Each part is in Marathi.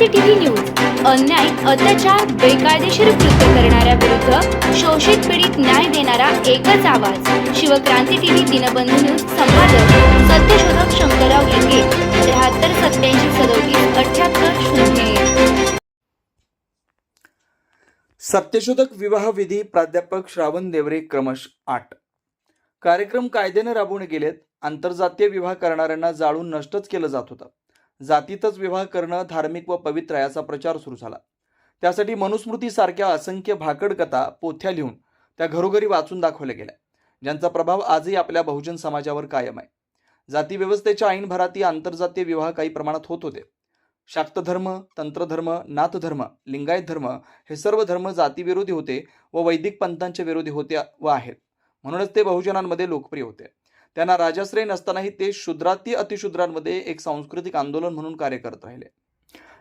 शिवक्रांती टीव्ही न्यूज अन्याय, अत्याचार, बेकायदेशीर कृत्य करणाऱ्या विरुद्ध शोषित पीडित न्याय देणारा एकच आवाज. Shivkranti TV Dinbandhu news. संपादक सत्यशोधक शंकरराव लिंगे. 73 87 37 78 0. सत्यशोधक विवाह विधी प्राध्यापक श्रावण देवरे क्रमांक 8. कार्यक्रम कायद्याने राबवणे गेलेत. आंतरजातीय विवाह करणाऱ्यांना जाळून नष्टच केलं जात होतं. जातीतच विवाह करणं धार्मिक व पवित्र याचा प्रचार सुरू झाला. त्यासाठी मनुस्मृतीसारख्या असंख्य भाकड कथा पोथ्या लिहून त्या घरोघरी वाचून दाखवल्या गेल्या, ज्यांचा प्रभाव आजही आपल्या बहुजन समाजावर कायम आहे. जाती व्यवस्थेच्या ऐनभराती आंतरजातीय विवाह काही प्रमाणात होत होते. शाक्त धर्म, तंत्रधर्म, नाथधर्म, लिंगायत धर्म हे सर्व धर्म जातीविरोधी होते व वैदिक पंथांच्या विरोधी होते व आहेत. म्हणूनच ते बहुजनांमध्ये लोकप्रिय होते. त्यांना राजाश्रय नसतानाही ते शूद्राती अतिशूद्रांमध्ये एक सांस्कृतिक आंदोलन म्हणून कार्य करत राहिले.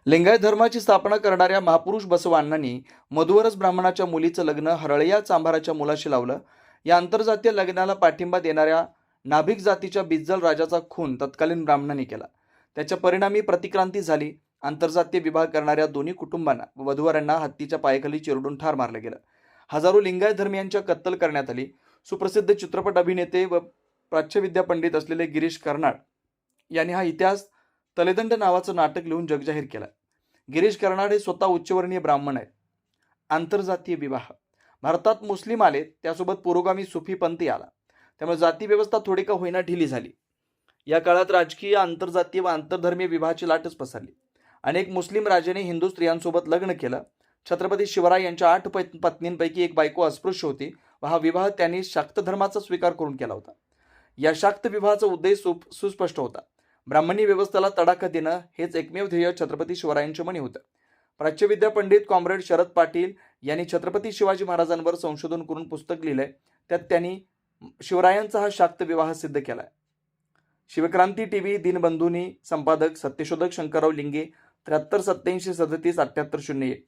लिंगायत धर्माची स्थापना करणाऱ्या महापुरुष बसवांनांनी मधुवरस ब्राह्मणाच्या मुलीचं लग्न हरळिया चांभाराच्या मुलाशी लावलं. या आंतरजातीय लग्नाला पाठिंबा देणाऱ्या नाभिक जातीच्या बिज्जल राजाचा खून तत्कालीन ब्राह्मणांनी केला. त्याच्या परिणामी प्रतिक्रांती झाली. आंतरजातीय विवाह करणाऱ्या दोन्ही कुटुंबांना व वधूवरांना हत्तीच्या पायाखाली चिरडून ठार मारलं गेलं. हजारो लिंगायत धर्मियांच्या कत्तल करण्यात आली. सुप्रसिद्ध चित्रपट अभिनेते व प्राच्यविद्या पंडित असलेले गिरीश कर्नाड यांनी हा इतिहास तलेदंड नावाचं नाटक लिहून जगजाहीर केला. गिरीश कर्नाड हे स्वतः उच्चवर्णीय ब्राह्मण आहेत. आंतरजातीय विवाह भारतात मुस्लिम आले, त्यासोबत पुरोगामी सुफी पंथही आला. त्यामुळे जाती व्यवस्था थोडी का होईना ढिली झाली. या काळात राजकीय आंतरजातीय व आंतरधर्मीय विवाहाची लाटच पसरली. अनेक मुस्लिम राजांनी हिंदू स्त्रियांसोबत लग्न केलं. छत्रपती शिवराय यांच्या 8 पत्नींपैकी एक बायको अस्पृश्य होती व हा विवाह त्यांनी शाक्त धर्माचा स्वीकार करून केला होता. या शाक्त विवाहाचा उद्देश सुस्पष्ट होता. ब्राह्मणी व्यवस्थेला तडाखा देणं हेच एकमेव ध्येय छत्रपती शिवरायांच्या मनी होतं. प्राच्यविद्या पंडित कॉम्रेड शरद पाटील यांनी छत्रपती शिवाजी महाराजांवर संशोधन करून पुस्तक लिहिलंय. त्यात त्यांनी शिवरायांचा हा शाक्त विवाह सिद्ध केलाय. शिवक्रांती टीव्ही दिनबंधूनी. संपादक सत्यशोधक शंकरराव लिंगे. 73 87 37 78 01.